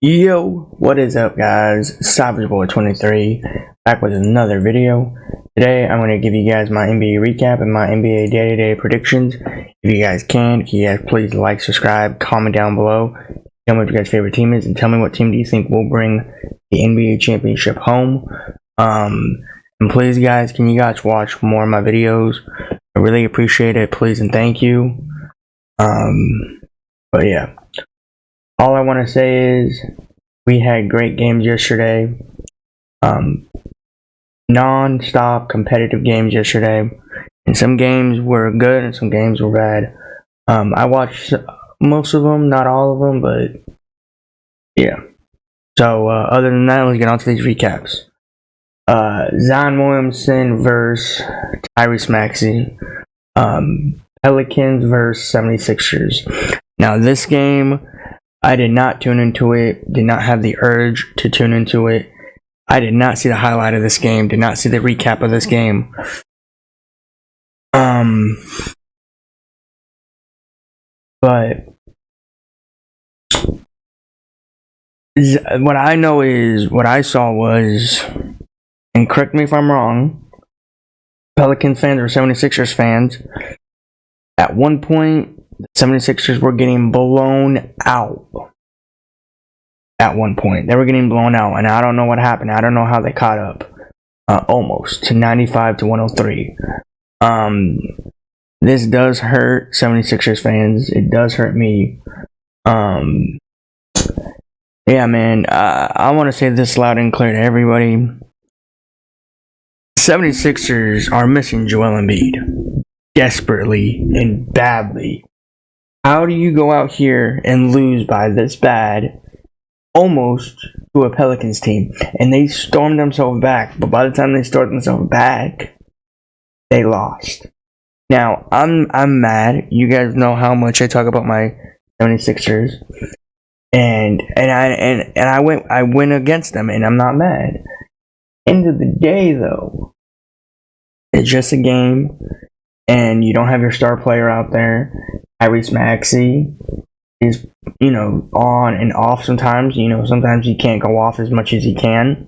Yo, what is up guys? SavageBoy23 back with another video. Today I'm going to give you guys my NBA recap and my NBA day-to-day predictions. If you guys can you guys please like, subscribe, comment down below. Tell me what your guys' favorite team is and tell me what team do you think will bring the NBA championship home. And please guys, can you guys watch more of my videos? I really appreciate it. Please and thank you. But yeah. All I want to say is we had great games yesterday. Non-stop competitive games yesterday. And some games were good and some games were bad. I watched most of them, not all of them, but yeah. So other than that, let's get on to these recaps. Zion Williamson versus Tyrese Maxey. Pelicans versus 76ers. Now this game, I did not tune into it, did not have the urge to tune into it. I did not see the highlight of this game, did not see the recap of this game. But what I know is, what I saw was, and correct me if I'm wrong, Pelicans fans or 76ers fans, at one point, the 76ers were getting blown out. At one point, they were getting blown out, and I don't know what happened. I don't know how they caught up. Almost to 95 to 103. This does hurt 76ers fans. It does hurt me. Yeah, man. I want to say this loud and clear to everybody. 76ers are missing Joel Embiid desperately and badly. How do you go out here and lose by this bad, almost, to a Pelicans team? And they stormed themselves back, but by the time they stormed themselves back, they lost. Now, I'm mad. You guys know how much I talk about my 76ers. And I went against them, and I'm not mad. End of the day, though, it's just a game, and you don't have your star player out there. Tyrese Maxey is, on and off sometimes. Sometimes he can't go off as much as he can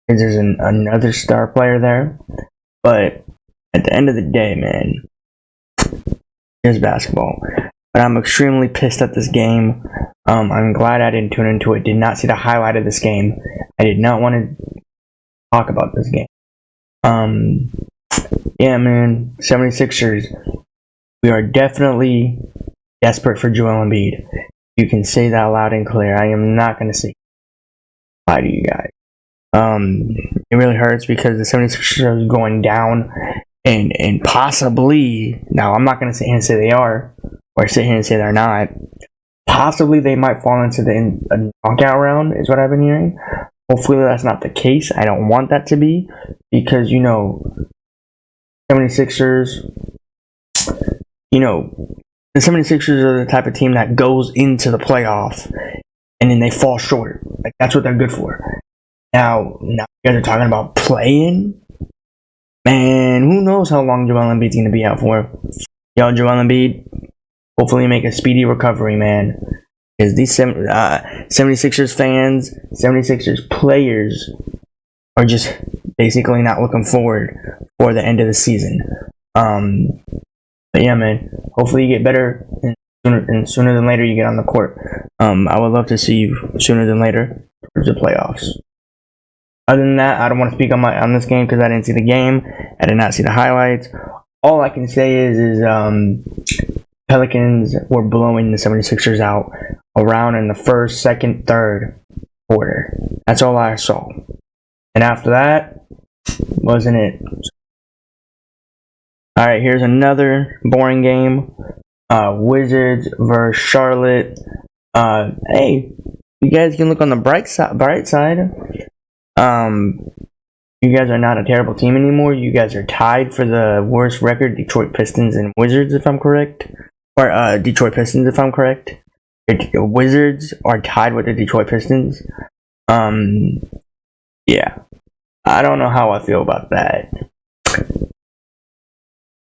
because there's another star player there. But at the end of the day, man, it's basketball. But I'm extremely pissed at this game. I'm glad I didn't tune into it. Did not see the highlight of this game. I did not want to talk about this game. Yeah, man, 76ers. We are definitely desperate for Joel Embiid. You can say that loud and clear. I am not going to say lie to you guys. It really hurts because the 76ers are going down and possibly, now I'm not going to sit here and say they are, or sit here and say they're not. Possibly they might fall into the knockout round, is what I've been hearing. Hopefully that's not the case. I don't want that to be, because, 76ers, the 76ers are the type of team that goes into the playoff and then they fall short. Like, that's what they're good for. Now you guys are talking about playing? Man, who knows how long Joel Embiid's going to be out for. Yo, Joel Embiid, hopefully make a speedy recovery, man. Because these 76ers fans, 76ers players are just basically not looking forward for the end of the season. But yeah, man, hopefully you get better, and sooner than later you get on the court. I would love to see you sooner than later towards the playoffs. Other than that, I don't want to speak on this game because I didn't see the game. I did not see the highlights. All I can say is Pelicans were blowing the 76ers out around in the first, second, third quarter. That's all I saw. And after that, wasn't it? Alright, here's another boring game. Wizards versus Charlotte. Hey, you guys can look on the bright side. You guys are not a terrible team anymore. You guys are tied for the worst record, Detroit Pistons and Wizards, if I'm correct. Or Detroit Pistons, if I'm correct. The Wizards are tied with the Detroit Pistons. Yeah. I don't know how I feel about that.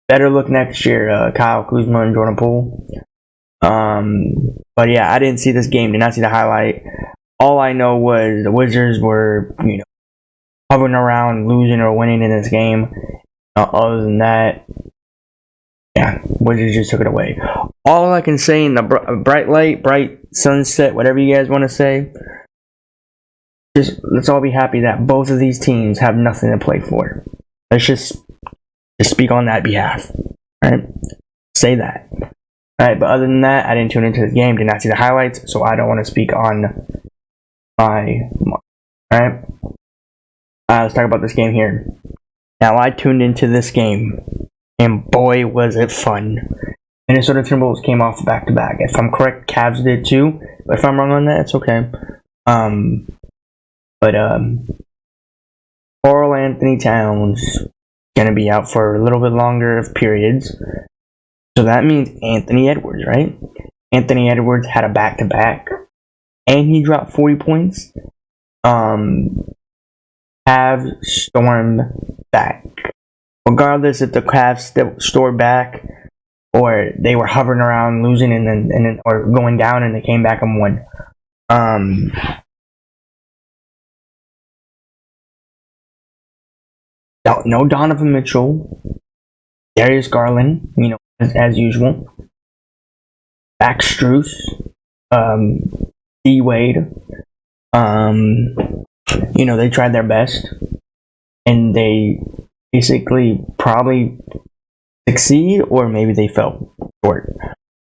Better look next year, Kyle Kuzma and Jordan Poole. But yeah, I didn't see this game, did not see the highlight. All I know was the Wizards were, hovering around, losing or winning in this game. Other than that, yeah, Wizards just took it away. All I can say in the bright light, bright sunset, whatever you guys want to say, just let's all be happy that both of these teams have nothing to play for. Let's just speak on that behalf. Right? Say that. Alright, but other than that, I didn't tune into the game, did not see the highlights, so I don't want to speak on my. Alright? Let's talk about this game here. Now, I tuned into this game, and boy, was it fun. Minnesota Timberwolves came off back-to-back. If I'm correct, Cavs did too. If I'm wrong on that, it's okay. But Karl-Anthony Towns gonna be out for a little bit longer of periods. So that means Anthony Edwards, right? Anthony Edwards had a back-to-back, and he dropped 40 points. Cavs stormed back. Regardless if the Cavs stormed back or they were hovering around losing and then or going down and they came back and won. No Donovan Mitchell, Darius Garland, as usual. Max Strus, D Wade. They tried their best, and they basically probably succeed, or maybe they fell short.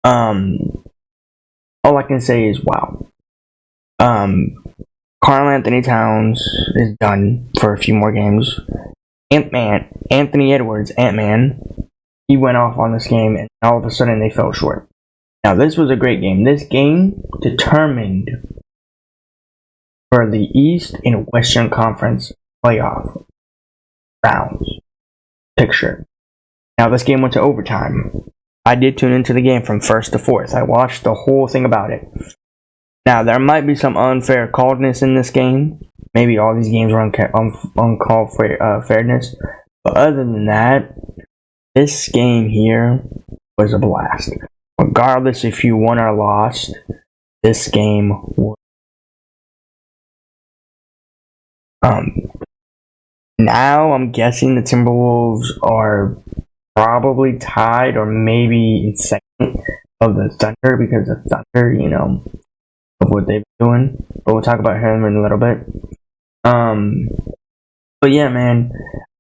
All I can say is wow. Karl-Anthony Towns is done for a few more games. Anthony Edwards, Ant-Man, he went off on this game, and all of a sudden they fell short. Now, this was a great game. This game determined for the East and Western Conference playoff rounds picture. Now, this game went to overtime. I did tune into the game from first to fourth. I watched the whole thing about it. Now, there might be some unfair calledness in this game. Maybe all these games were uncalled for fairness. But other than that, this game here was a blast. Regardless if you won or lost, this game was. Now I'm guessing the Timberwolves are probably tied or maybe in second of the Thunder, because the Thunder, of what they've been doing. But we'll talk about him in a little bit. But yeah, man,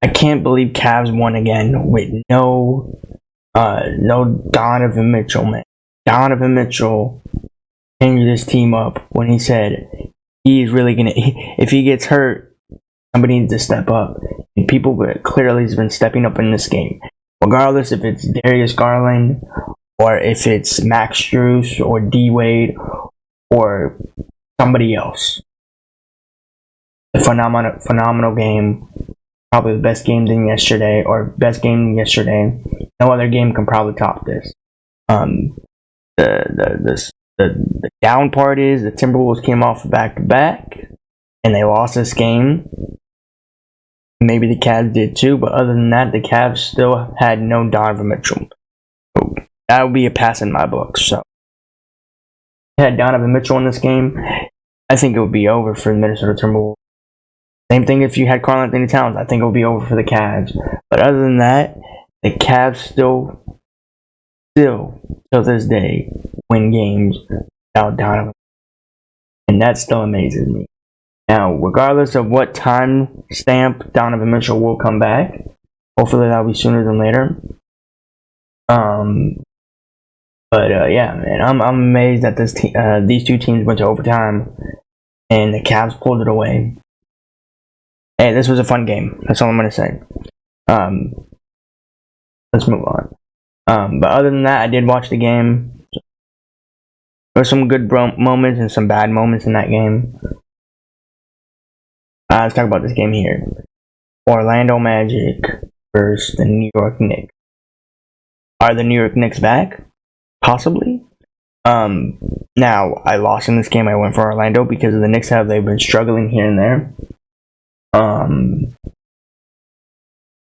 I can't believe Cavs won again with no Donovan Mitchell, man. Donovan Mitchell changed this team up when he said he's really gonna. If he gets hurt, somebody needs to step up. And people clearly has been stepping up in this game, regardless if it's Darius Garland or if it's Max Strus or D Wade or somebody else. A phenomenal game. Probably the best game than yesterday, or best game yesterday. No other game can probably top this. The down part is the Timberwolves came off back to back, and they lost this game. Maybe the Cavs did too, but other than that, the Cavs still had no Donovan Mitchell. So that would be a pass in my book. So, had Donovan Mitchell in this game, I think it would be over for the Minnesota Timberwolves. Same thing if you had Karl-Anthony Towns, I think it would be over for the Cavs. But other than that, the Cavs still, to this day, win games without Donovan. And that still amazes me. Now, regardless of what time stamp Donovan Mitchell will come back, hopefully that'll be sooner than later. Yeah, man, I'm amazed that these two teams went to overtime, and the Cavs pulled it away. Hey, this was a fun game. That's all I'm gonna say. Let's move on. But other than that, I did watch the game. There were some good moments and some bad moments in that game. Let's talk about this game here. Orlando Magic versus the New York Knicks. Are the New York Knicks back? Possibly. Now, I lost in this game. I went for Orlando because of the Knicks. They've been struggling here and there.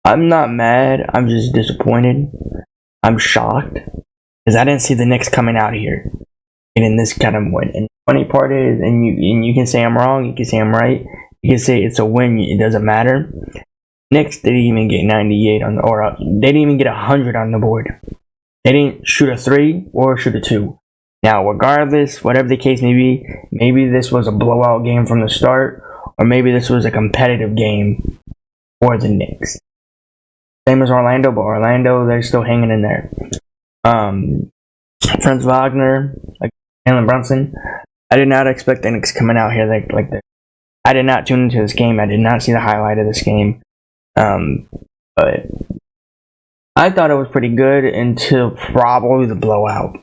I'm not mad. I'm just disappointed. I'm shocked because I didn't see the Knicks coming out here. getting this kind of win. And the funny part is, and you can say I'm wrong, you can say I'm right, you can say it's a win, it doesn't matter. Knicks didn't even get 98 on the, or they didn't even get 100 on the board. They didn't shoot a 3 or shoot a 2. Now, regardless, whatever the case may be, maybe this was a blowout game from the start, or maybe this was a competitive game for the Knicks. Same as Orlando, but Orlando, they're still hanging in there. Franz Wagner, like Jalen Brunson, I did not expect the Knicks coming out here like this. I did not tune into this game. I did not see the highlight of this game. But I thought it was pretty good until probably the blowout.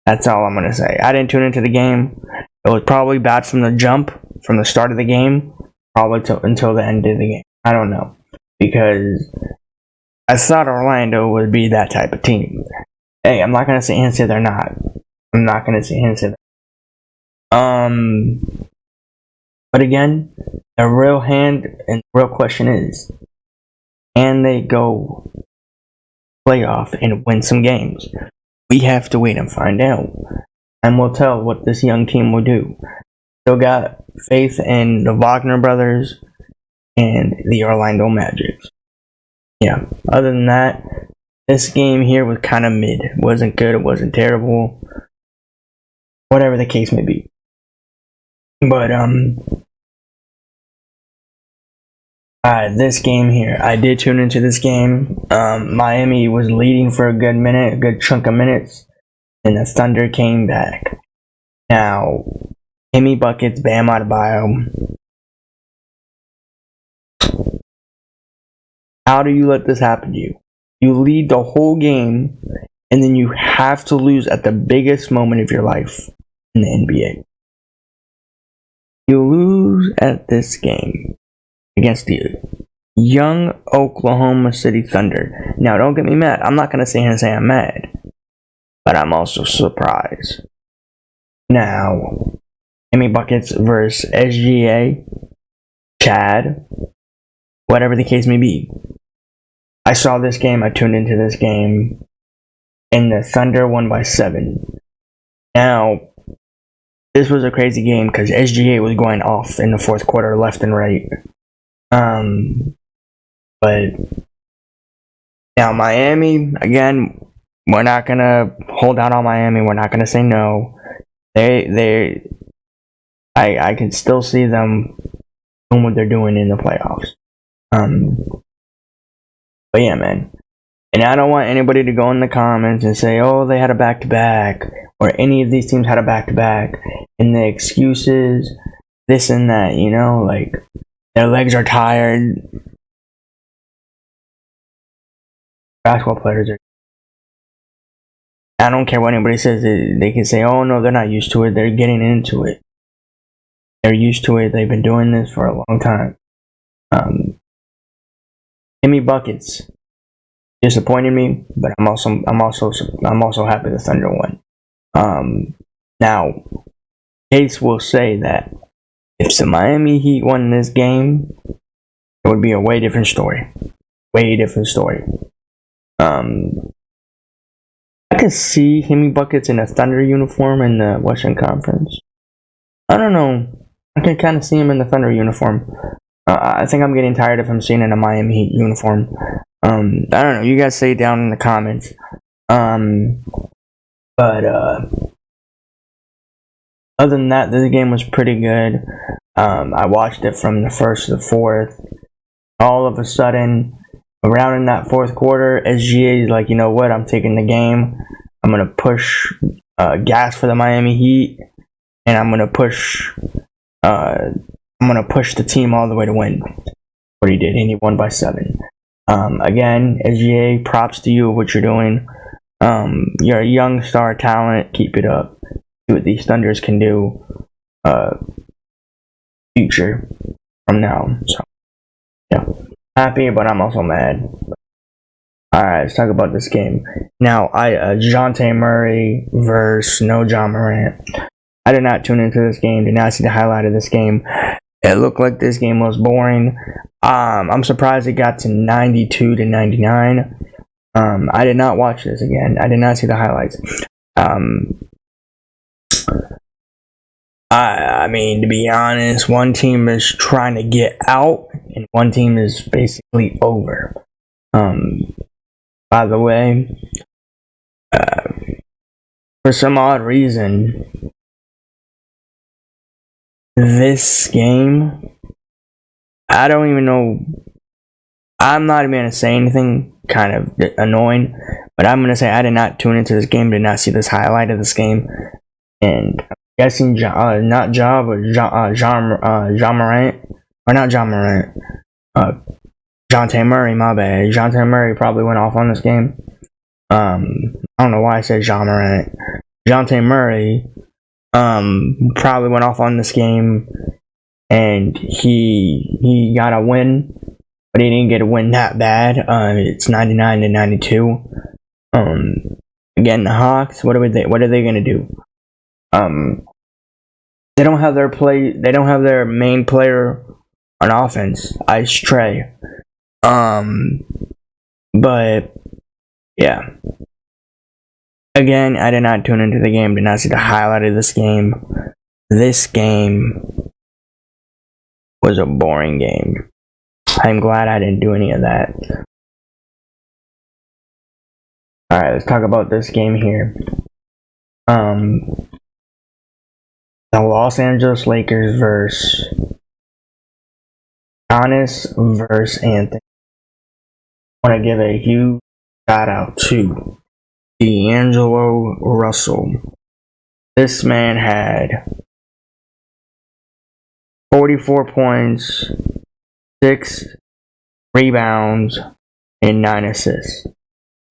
That's all I'm going to say. I didn't tune into the game. It was probably bad from the jump, from the start of the game, probably until the end of the game. I don't know. Because I thought Orlando would be that type of team. Hey, I'm not going to sit here and say they're not. I'm not going to sit here and say that. But again, the real question is, can they go playoff and win some games? We have to wait and find out. And we'll tell what this young team will do. Still got faith in the Wagner brothers and the Orlando Magic. Yeah, other than that, this game here was kind of mid. It wasn't good, it wasn't terrible. Whatever the case may be. But, this game here, I did tune into this game. Miami was leading for a good chunk of minutes, and the Thunder came back. Now, Jimmy Buckets, Bam Adebayo. How do you let this happen to you? You lead the whole game, and then you have to lose at the biggest moment of your life in the NBA. You lose at this game against the young Oklahoma City Thunder. Now, don't get me mad. I'm not going to sit here and say I'm mad. But I'm also surprised. Now, Jimmy Buckets versus SGA, Chad, whatever the case may be. I saw this game. I tuned into this game. And the Thunder won by 7. Now, this was a crazy game because SGA was going off in the fourth quarter left and right. But now Miami, again, we're not gonna hold out on Miami. We're not gonna say no. I can still see them doing what they're doing in the playoffs. But yeah, man. And I don't want anybody to go in the comments and say, oh, they had a back-to-back, or any of these teams had a back-to-back, and the excuses, this and that, you know, like, their legs are tired. Basketball players are. I don't care what anybody says. They can say, oh, no, they're not used to it. They're getting into it. They're used to it. They've been doing this for a long time. Jimmy Buckets disappointed me, but I'm also happy the Thunder won. Now, Case will say that if the Miami Heat won this game, it would be a way different story. Way different story. I could see Jimmy Buckets in a Thunder uniform in the Western Conference. I don't know. I can kind of see him in the Thunder uniform. I think I'm getting tired of him seeing in a Miami Heat uniform. I don't know. You guys say it down in the comments. But other than that, this game was pretty good. I watched it from the first to the fourth. All of a sudden, around in that fourth quarter, SGA is like, you know what? I'm taking the game. I'm gonna push gas for the Miami Heat, and I'm gonna push the team all the way to win. What he did, and he won by 7. Again, SGA, props to you what you're doing. You're a young star talent. Keep it up. See what these Thunders can do. Future from now. So yeah, happy, but I'm also mad. Alright, let's talk about this game. Now, DeJounte Murray versus no John Morant. I did not tune into this game, did not see the highlight of this game. It looked like this game was boring. I'm surprised it got to 92 to 99. I did not watch this again. I did not see the highlights. I mean, to be honest, one team is trying to get out, and one team is basically over. By the way, for some odd reason, this game, I don't even know. I'm not even gonna say anything kind of annoying, but I'm gonna say I did not tune into this game, did not see this highlight of this game, and I'm guessing not Ja, but John Morant, or not John Morant, Dejounte Murray. My bad. Dejounte Murray probably went off on this game. I don't know why I said John Morant. Dejounte Murray, probably went off on this game, and he got a win. But he didn't get a win that bad. It's 99-92. Again, the Hawks. What are they gonna do? They don't have their They don't have their main player on offense, Ice Trae. But yeah. Again, I did not tune into the game. Did not see the highlight of this game. This game was a boring game. I'm glad I didn't do any of that. Alright, let's talk about this game here. The Los Angeles Lakers versus Giannis versus Anthony. I want to give a huge shout out to D'Angelo Russell. This man had 44 points, 6 rebounds, and 9 assists.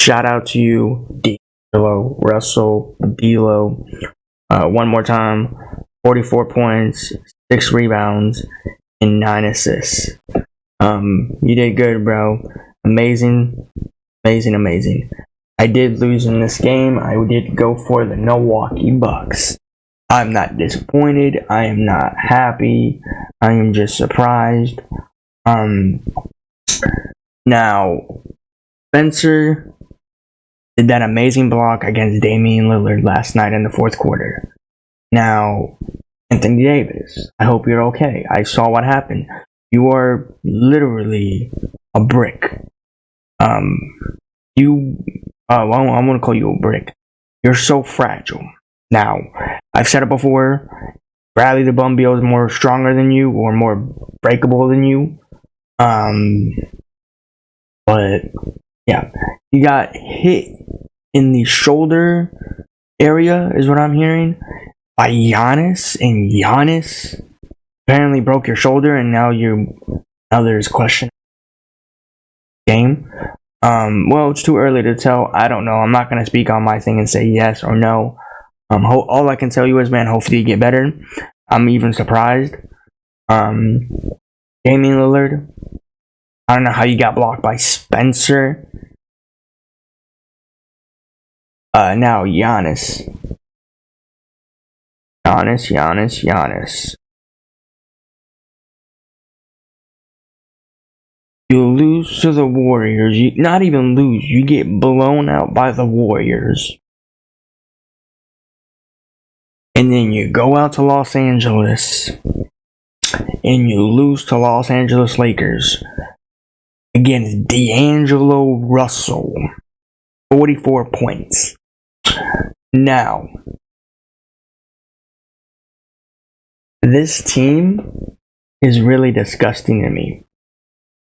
Shout out to you, D'Angelo Russell, D'Lo. One more time, 44 points, 6 rebounds, and 9 assists. You did good, bro. Amazing. I did lose in this game. I did go for the Milwaukee Bucks. I'm not disappointed. I am not happy. I am just surprised. Now, Spencer did that amazing block against Damian Lillard last night in the fourth quarter. Now, Anthony Davis, I hope you're okay. I saw what happened. You are literally a brick. I'm gonna call you a brick. You're so fragile. Now, I've said it before. Bradley the Bumbeal is more stronger than you, or more breakable than you. But yeah, you got hit in the shoulder area, is what I'm hearing, by Giannis, and Giannis apparently broke your shoulder, and now there's question game. Well, it's too early to tell. I don't know. I'm not gonna speak on my thing and say yes or no. All I can tell you is, man, hopefully you get better. I'm even surprised. Damian Lillard, I don't know how you got blocked by Spencer. Now Giannis. You lose to the Warriors. You not even lose. You get blown out by the Warriors. And then you go out to Los Angeles and you lose to Los Angeles Lakers against D'Angelo Russell. 44 points. Now, this team is really disgusting to me.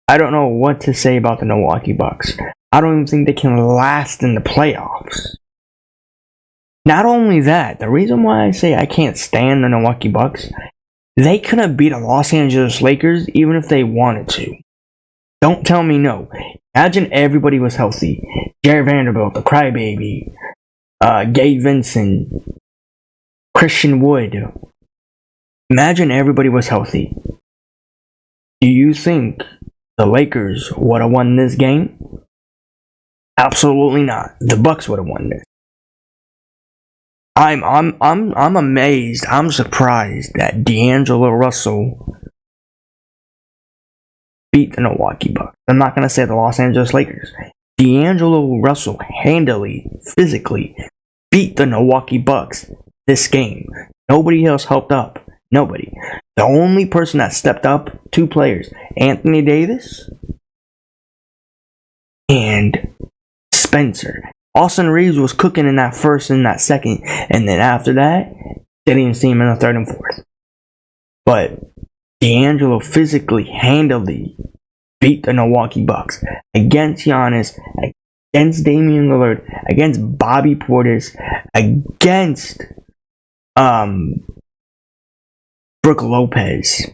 I don't know what to say about the Milwaukee Bucks. I don't even think they can last in the playoffs. Not only that, the reason why I say I can't stand the Milwaukee Bucks, they couldn't beat the Los Angeles Lakers even if they wanted to. Don't tell me no. Imagine everybody was healthy. Jared Vanderbilt, the crybaby, Gabe Vincent, Christian Wood. Imagine everybody was healthy. Do you think the Lakers would have won this game? Absolutely not. The Bucks would have won this. I'm amazed. I'm surprised that D'Angelo Russell beat the Milwaukee Bucks. I'm not gonna say the Los Angeles Lakers. D'Angelo Russell handily, physically beat the Milwaukee Bucks this game. Nobody else helped up. Nobody. The only person that stepped up, 2 players, Anthony Davis and Spencer. Austin Reeves was cooking in that first and that second, and then after that, didn't even see him in the third and fourth. But D'Angelo physically, handily beat the Milwaukee Bucks against Giannis, against Damian Lillard, against Bobby Portis, against Brook Lopez.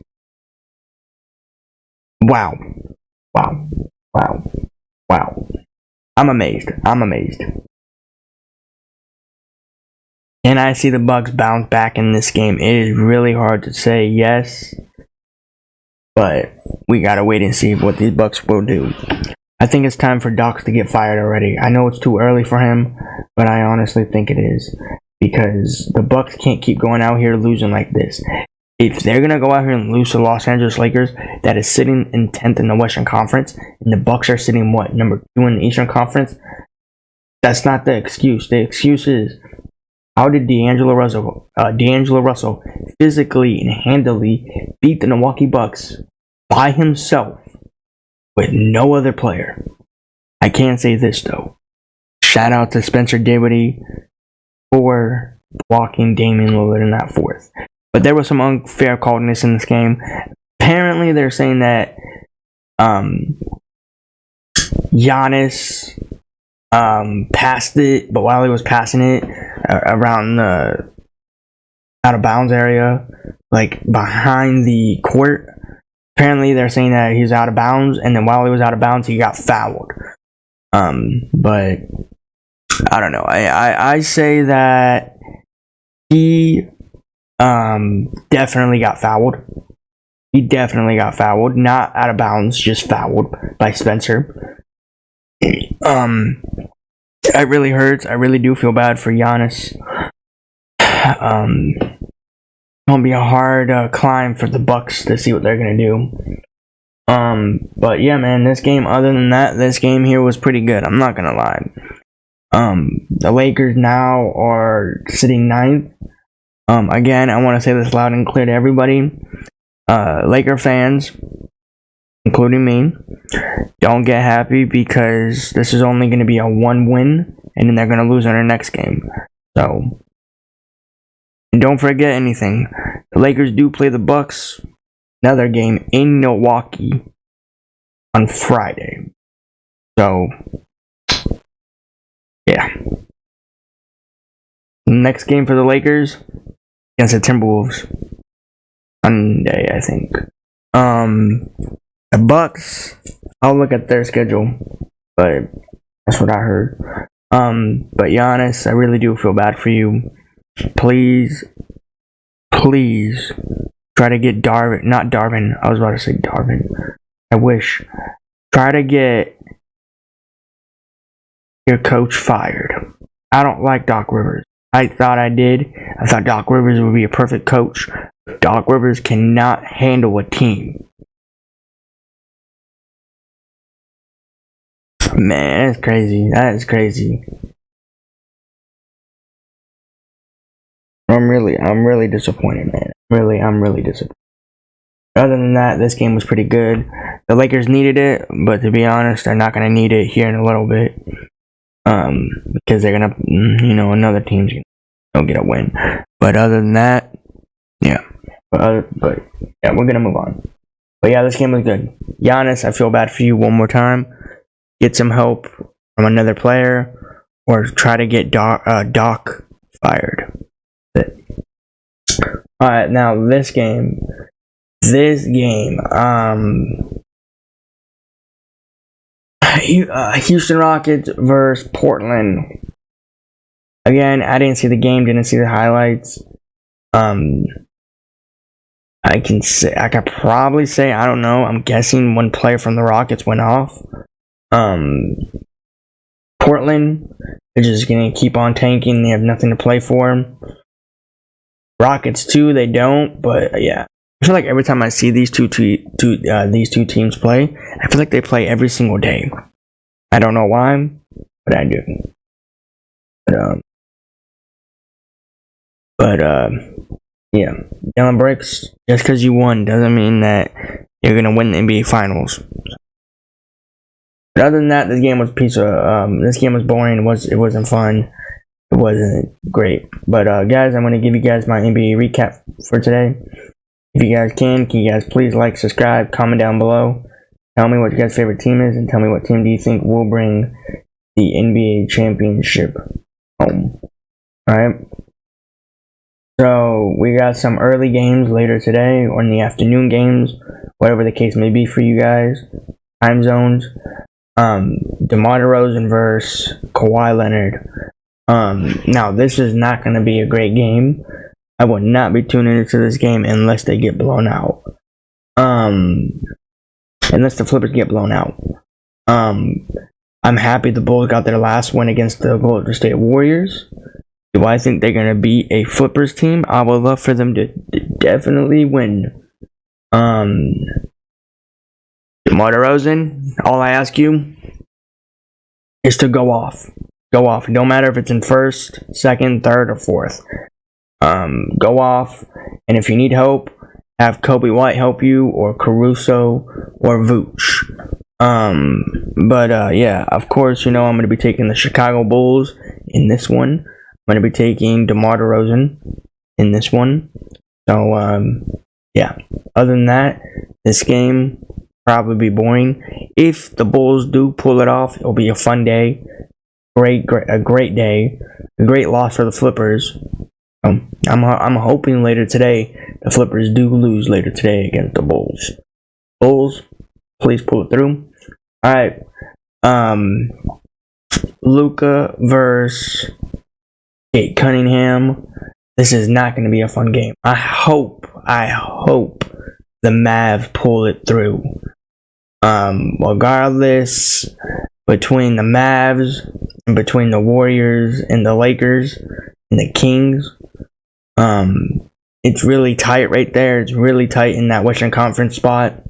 Wow. I'm amazed. Can I see the Bucks bounce back in this game? It is really hard to say yes, but we gotta wait and see what these Bucks will do. I think it's time for Doc to get fired already. I know it's too early for him, but I honestly think it is, because the Bucks can't keep going out here losing like this. If they're gonna go out here and lose to Los Angeles Lakers, that is sitting in 10th in the Western Conference, and the Bucks are sitting number 2 in the Eastern Conference, that's not the excuse. The excuse is, how did D'Angelo Russell physically and handily beat the Milwaukee Bucks by himself with no other player? I can say this though. Shout out to Spencer Dinwiddie for blocking Damian Lillard in that fourth. But there was some unfair calledness in this game. Apparently they're saying that Giannis passed it, but while he was passing it around the out of bounds area, like behind the court, apparently they're saying that he's out of bounds, and then while he was out of bounds he got fouled. But I don't know. I say that he definitely got fouled. He definitely got fouled, not out of bounds, just fouled by Spencer. It really hurts. I really do feel bad for Giannis. It's gonna be a hard climb for the Bucks to see what they're gonna do. But yeah, man, this game. Other than that, this game here was pretty good. I'm not gonna lie. The Lakers now are sitting 9th. Again, I want to say this loud and clear to everybody. Laker fans, including me, don't get happy because this is only going to be a 1 win, and then they're going to lose in their next game. So, and don't forget anything. The Lakers do play the Bucks, another game in Milwaukee on Friday. So, yeah. Next game for the Lakers against the Timberwolves Sunday, I think. The Bucks, I'll look at their schedule, but that's what I heard. But Giannis, I really do feel bad for you. Please try to get Darvin. I was about to say Darvin. I wish. Try to get your coach fired. I don't like Doc Rivers. I thought I did. I thought Doc Rivers would be a perfect coach. Doc Rivers cannot handle a team. Man, that's crazy. That is crazy. I'm really disappointed, man. I'm really disappointed. Other than that, this game was pretty good. The Lakers needed it, but to be honest, they're not going to need it here in a little bit. Because they're going to, another team's going to get a win. But other than that, yeah. But yeah, we're going to move on. But yeah, this game was good. Giannis, I feel bad for you one more time. Get some help from another player, or try to get Doc fired. Alright, now this game. Houston Rockets versus Portland. Again, I didn't see the game, didn't see the highlights. I could probably say, I don't know, I'm guessing one player from the Rockets went off. Portland is just gonna keep on tanking. They have nothing to play for. Rockets too, they don't, but yeah. I feel like every time I see these two teams play, I feel like they play every single day. I don't know why, but I do. But But yeah, Dylan Brooks. Just because you won doesn't mean that you're gonna win the NBA Finals. But other than that, this game was this game was boring. It wasn't fun. It wasn't great. But guys, I'm gonna give you guys my NBA recap for today. If you guys can you guys please like, subscribe, comment down below. Tell me what your guys' favorite team is, and tell me what team do you think will bring the NBA championship home. Alright. So we got some early games later today, or in the afternoon games, whatever the case may be for you guys. Time zones. DeMar DeRozan versus Kawhi Leonard. Now this is not going to be a great game. I would not be tuning into this game unless they get blown out. Unless the Flippers get blown out. I'm happy the Bulls got their last win against the Golden State Warriors. Do I think they're going to beat a Flippers team? I would love for them to definitely win. DeMar DeRozan, all I ask you is to go off. Go off. No matter if it's in first, second, third, or fourth. Go off. And if you need help, have Kobe White help you, or Caruso, or Vooch. Yeah, of course, I'm going to be taking the Chicago Bulls in this one. I'm going to be taking DeMar DeRozan in this one. So, yeah. Other than that, this game probably be boring. If the Bulls do pull it off, it'll be a fun day. A great day. A great loss for the Flippers. I'm hoping later today the Flippers do lose later today against the Bulls. Bulls, please pull it through. Alright. Luka versus Kate Cunningham. This is not going to be a fun game. I hope the Mavs pull it through. Regardless, between the Mavs and between the Warriors and the Lakers and the Kings, it's really tight right there. It's really tight in that Western Conference spot.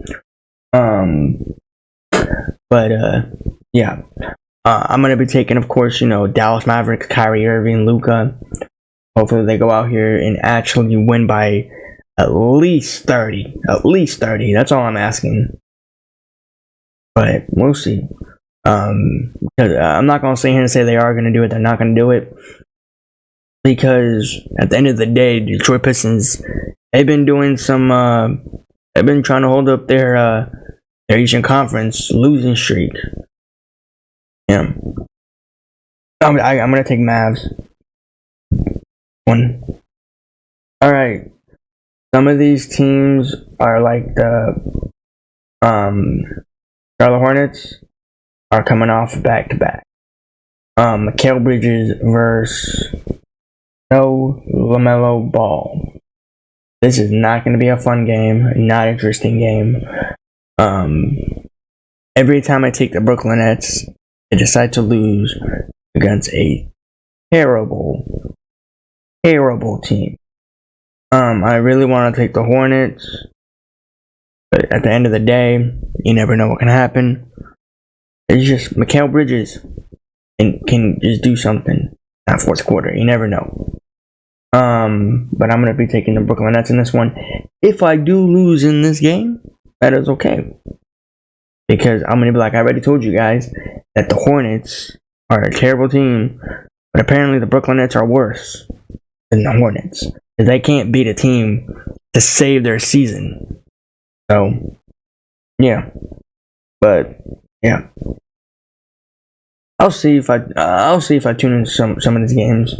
Yeah. I'm going to be taking, of course, Dallas Mavericks, Kyrie Irving, Luka. Hopefully they go out here and actually win by at least 30. At least 30. That's all I'm asking. But we'll see. Because I'm not going to sit here and say they are going to do it. They're not going to do it. Because at the end of the day, Detroit Pistons, they've been doing some, they've been trying to hold up their Eastern Conference losing streak. Yeah. I'm going to take Mavs. One. Alright. Some of these teams are like the Charlotte Hornets are coming off back-to-back. Mikal Bridges versus LaMelo Ball. This is not going to be a fun game, not interesting game. Every time I take the Brooklyn Nets, I decide to lose against a terrible team. I really want to take the Hornets, but at the end of the day, you never know what can happen. It's just Mikal Bridges and can just do something in that fourth quarter. You never know. But I'm going to be taking the Brooklyn Nets in this one. If I do lose in this game, that is okay. Because I'm going to be like, I already told you guys that the Hornets are a terrible team. But apparently the Brooklyn Nets are worse than the Hornets. Because they can't beat a team to save their season. So, yeah. But, yeah. I'll see if I tune into some of these games.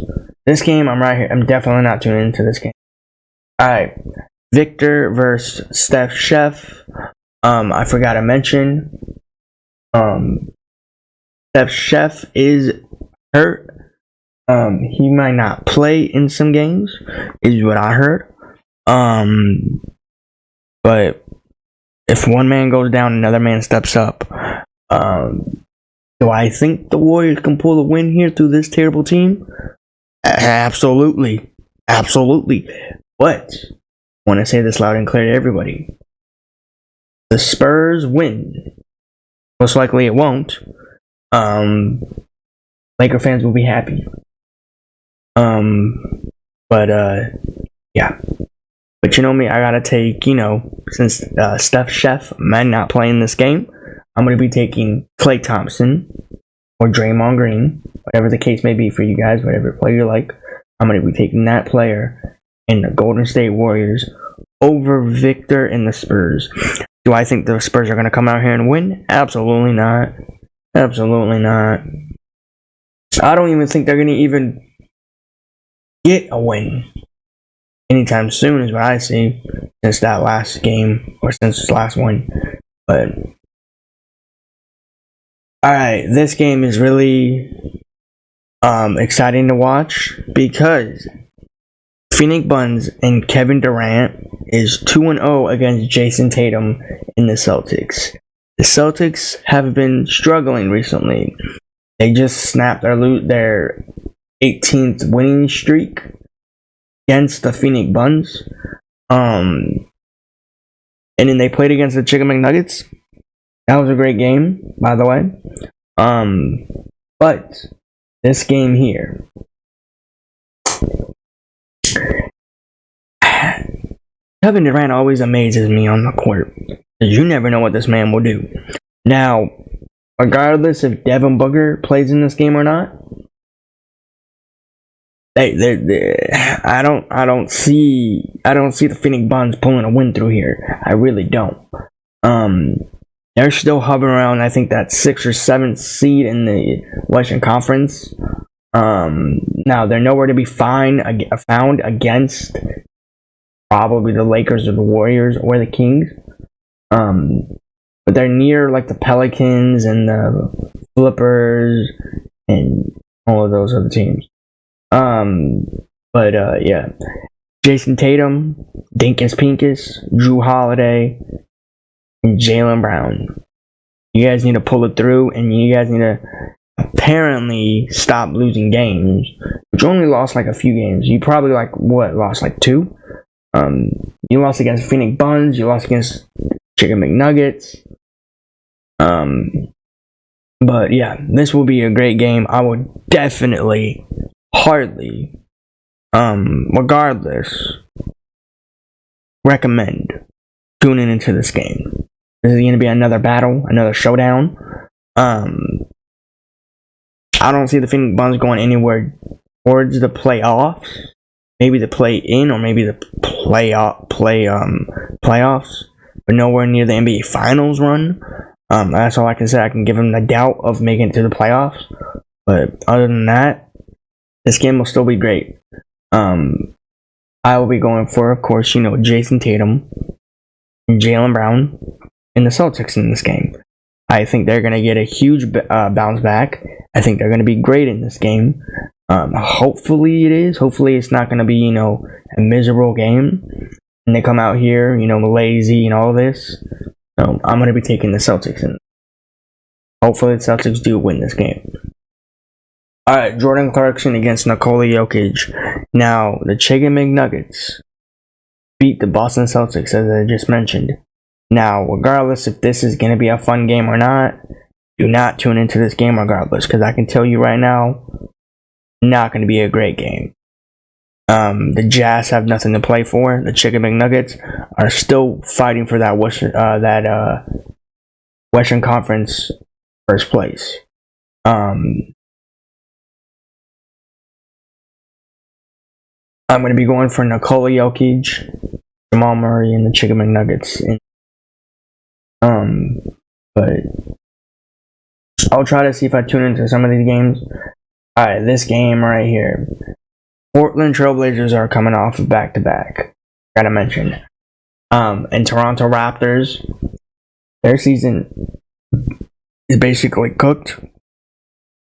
This game, I'm right here. I'm definitely not tuning into this game. Alright. Victor versus Steph Chef. I forgot to mention. Steph Chef is hurt. He might not play in some games, is what I heard. But if one man goes down, another man steps up. Do I think the Warriors can pull a win here through this terrible team? Absolutely. But I want to say this loud and clear to everybody. The Spurs win. Most likely it won't. Laker fans will be happy. But yeah. But you know me, I gotta take, since Steph Chef might not playing this game, I'm gonna be taking Klay Thompson or Draymond Green, whatever the case may be for you guys, whatever player you like. I'm gonna be taking that player in the Golden State Warriors over Victor and the Spurs. Do I think the Spurs are gonna come out here and win? Absolutely not. Absolutely not. I don't even think they're gonna even get a win anytime soon, is what I see, since that last game, or since this last one. But alright, this game is really exciting to watch because Phoenix Suns and Kevin Durant is 2-0 against Jason Tatum in the Celtics. The Celtics have been struggling recently. They just snapped their 18th winning streak against the Phoenix Suns. And then they played against the Chicken McNuggets. That was a great game, by the way. But this game here, Kevin Durant always amazes me on the court, because you never know what this man will do. Now, regardless if Devin Booker plays in this game or not, I don't see the Phoenix Suns pulling a win through here. I really don't. They're still hovering around, I think, that 6th or 7th seed in the Western Conference. Now they're nowhere to be found against probably the Lakers or the Warriors or the Kings. But they're near like the Pelicans and the Clippers and all of those other teams. Yeah. Jason Tatum, Dinkus Pinkus, Drew Holiday, and Jaylen Brown. You guys need to pull it through, and you guys need to apparently stop losing games. But you only lost like a few games. You probably lost like 2. You lost against Phoenix Suns. You lost against Chicken McNuggets. But yeah, this will be a great game. I would definitely, hardly, regardless, recommend tuning into this game. This is going to be another battle, another showdown. I don't see the Phoenix Suns going anywhere towards the playoffs. Maybe the play-in or maybe the playoffs, but nowhere near the NBA Finals run. That's all I can say. I can give them the doubt of making it to the playoffs, but other than that, this game will still be great. I will be going for, of course, Jason Tatum and Jaylen Brown and the Celtics in this game. I think they're going to get a huge bounce back. I think they're going to be great in this game. Hopefully it is. Hopefully it's not going to be, a miserable game. And they come out here, lazy and all this. So I'm going to be taking the Celtics. And hopefully the Celtics do win this game. Alright, Jordan Clarkson against Nikola Jokic. Now, the Chicken McNuggets beat the Boston Celtics, as I just mentioned. Now, regardless if this is going to be a fun game or not, do not tune into this game regardless, because I can tell you right now, not going to be a great game. The Jazz have nothing to play for. The Chicken McNuggets are still fighting for that Western Conference first place. I'm going to be going for Nikola Jokic, Jamal Murray, and the Chicken McNuggets. But I'll try to see if I tune into some of these games. Alright, this game right here. Portland Trailblazers are coming off of back-to-back. Gotta mention. And Toronto Raptors, their season is basically cooked.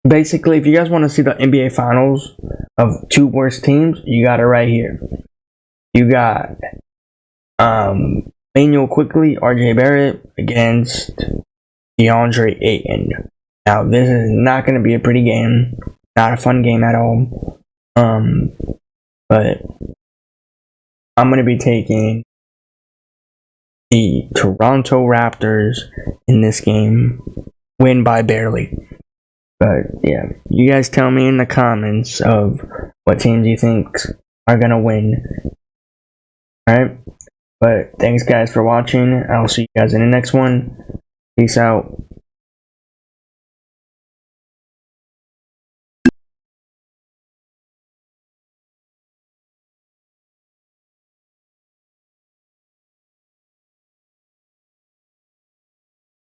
Basically, if you guys want to see the NBA Finals of 2 worst teams, you got it right here. You got Manuel Quickley, RJ Barrett against DeAndre Ayton. Now, this is not going to be a pretty game. Not a fun game at all. But I'm going to be taking the Toronto Raptors in this game. Win by barely. But yeah, you guys tell me in the comments of what teams you think are gonna win. Alright? But thanks guys for watching. I'll see you guys in the next one. Peace out.